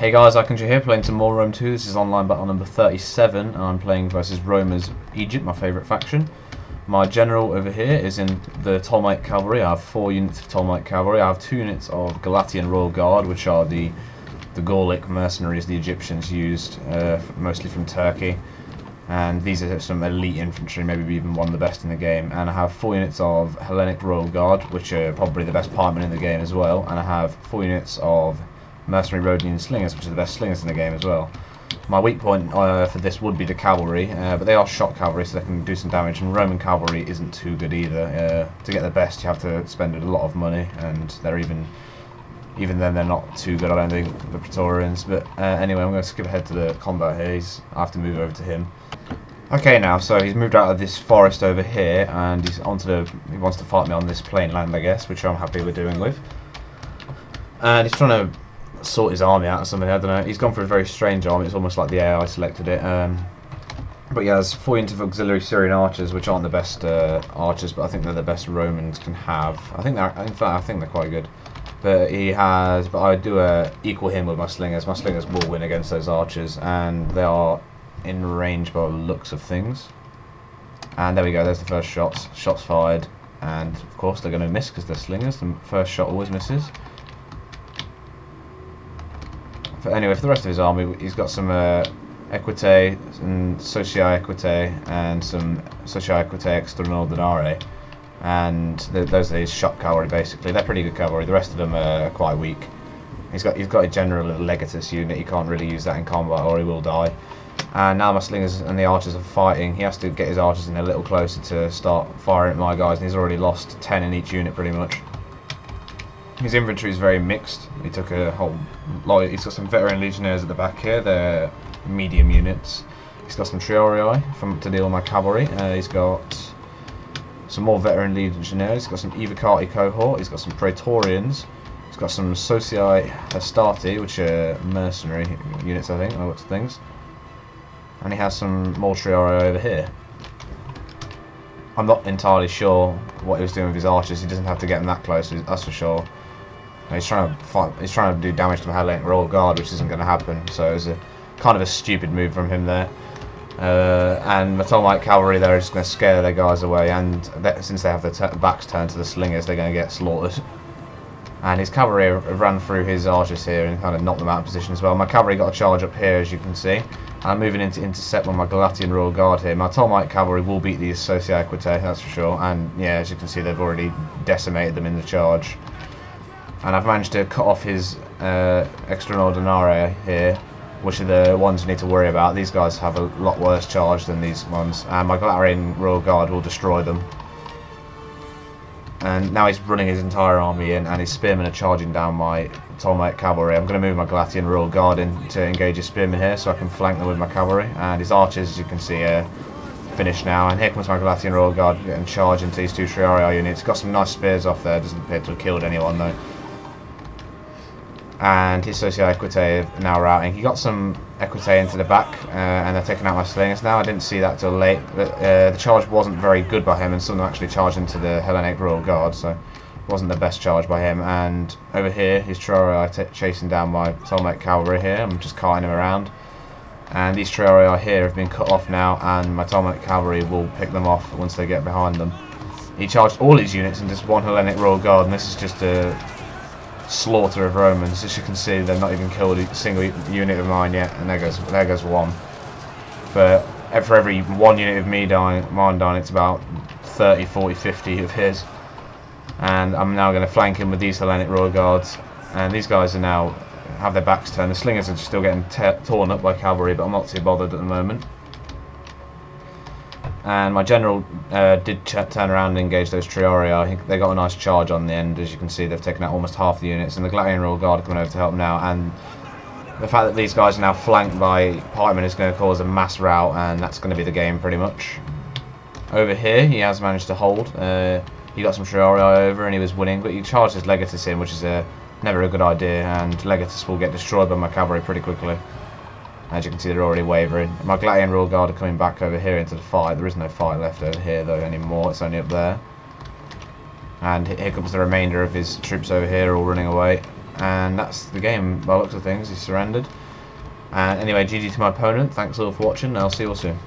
Hey guys, Arkhangel here, playing some more Rome 2. This is online battle number 37, and I'm playing versus Roma's Egypt, my favourite faction. My general over here is in the Ptolemaic Cavalry. I have 4 units of Ptolemaic Cavalry. I have 2 units of Galatian Royal Guard, which are the Gallic mercenaries the Egyptians used, mostly from Turkey. And these are some elite infantry, maybe even one of the best in the game. And I have 4 units of Hellenic Royal Guard, which are probably the best pikemen in the game as well. And I have 4 units of Mercenary Rhodian Slingers, which are the best slingers in the game as well. My weak point for this would be the cavalry, but they are shot cavalry, so they can do some damage, and Roman cavalry isn't too good either. To get the best, you have to spend a lot of money, and they're even then they're not too good, I don't think, the Praetorians. But anyway, I'm going to skip ahead to the combat here. I have to move over to him. Okay, now, so he's moved out of this forest over here, and he wants to fight me on this plain land, I guess, which I'm happy we're doing with. And he's trying to sort his army out or something, I don't know. He's gone for a very strange army. It's almost like the AI selected it. But he has 4 units of auxiliary Syrian archers, which aren't the best archers, but I think they're the best Romans can have. In fact, I think they're quite good. But I do equal him with my slingers. My slingers will win against those archers, and they are in range by the looks of things. And there we go. There's the first shots. Shots fired, and of course they're going to miss because they're slingers. The first shot always misses. But anyway, for the rest of his army, he's got some Equite and Socii Equite and some Socii Equite Extraordinare, and those are his shot cavalry basically. They're pretty good cavalry. The rest of them are quite weak. He's got a general legatus unit. He can't really use that in combat or he will die. And now my slingers and the archers are fighting. He has to get his archers in a little closer to start firing at my guys, and he's already lost 10 in each unit pretty much. His infantry is very mixed. He took a whole lot. He's got some veteran legionnaires at the back here. They're medium units. He's got some Triorii to deal with my cavalry. He's got some more veteran legionnaires. He's got some Evocati cohort. He's got some Praetorians. He's got some Socii Hastati, which are mercenary units, I think, by lots of things. And he has some more Triorii over here. I'm not entirely sure what he was doing with his archers. He doesn't have to get them that close, that's for sure. He's trying to fight. He's trying to do damage to my Hellenic Royal Guard, which isn't going to happen. So it was a kind of a stupid move from him there. And my Ptolemaic cavalry, they're just going to scare their guys away. And since they have their backs turned to the slingers, they're going to get slaughtered. And his cavalry ran through his archers here and kind of knocked them out of position as well. My cavalry got a charge up here, as you can see. I'm moving in to intercept with my Galatian Royal Guard here. My Ptolemaic cavalry will beat these Socii Equite, that's for sure. And yeah, as you can see, they've already decimated them in the charge. And I've managed to cut off his Extraordinare here, which are the ones you need to worry about. These guys have a lot worse charge than these ones. And my Galatian Royal Guard will destroy them. And now he's running his entire army in, and his spearmen are charging down my Ptolemaic cavalry. I'm going to move my Galatian Royal Guard in to engage his spearmen here, so I can flank them with my cavalry. And his archers, as you can see, are finished now. And here comes my Galatian Royal Guard getting charged into these 2 Triorii units. Got some nice spears off there. Doesn't appear to have killed anyone though. And his Socii Equite are now routing. He got some Equite into the back, and they're taking out my slingers now. I didn't see that till late, but the charge wasn't very good by him, and some of them actually charged into the Hellenic Royal Guard, so it wasn't the best charge by him. And over here, his Triorii chasing down my Ptolemaic cavalry here. I'm just carting him around. And these Triorii here have been cut off now, and my Ptolemaic cavalry will pick them off once they get behind them. He charged all his units in just 1 Hellenic Royal Guard, and this is just a slaughter of Romans. As you can see, they've not even killed a single unit of mine yet, and there goes one. But for every 1 unit of mine dying, it's about 30, 40, 50 of his. And I'm now going to flank him with these Hellenic Royal Guards, and these guys are now have their backs turned. The slingers are still getting torn up by cavalry, but I'm not too bothered at the moment. And my general did turn around and engage those Triorii. They got a nice charge on the end. As you can see, they've taken out almost half the units, and the Galatian Royal Guard are coming over to help now. And the fact that these guys are now flanked by pikemen is going to cause a mass rout, and that's going to be the game pretty much. Over here, he has managed to hold. He got some Triorii over, and he was winning, but he charged his Legatus in, which is never a good idea, and Legatus will get destroyed by my cavalry pretty quickly. As you can see, they're already wavering. My Galatian Royal Guard are coming back over here into the fight. There is no fight left over here though anymore. It's only up there. And here comes the remainder of his troops over here, all running away. and that's the game by the looks of things. He surrendered. And anyway, GG to my opponent. Thanks all for watching, and I'll see you all soon.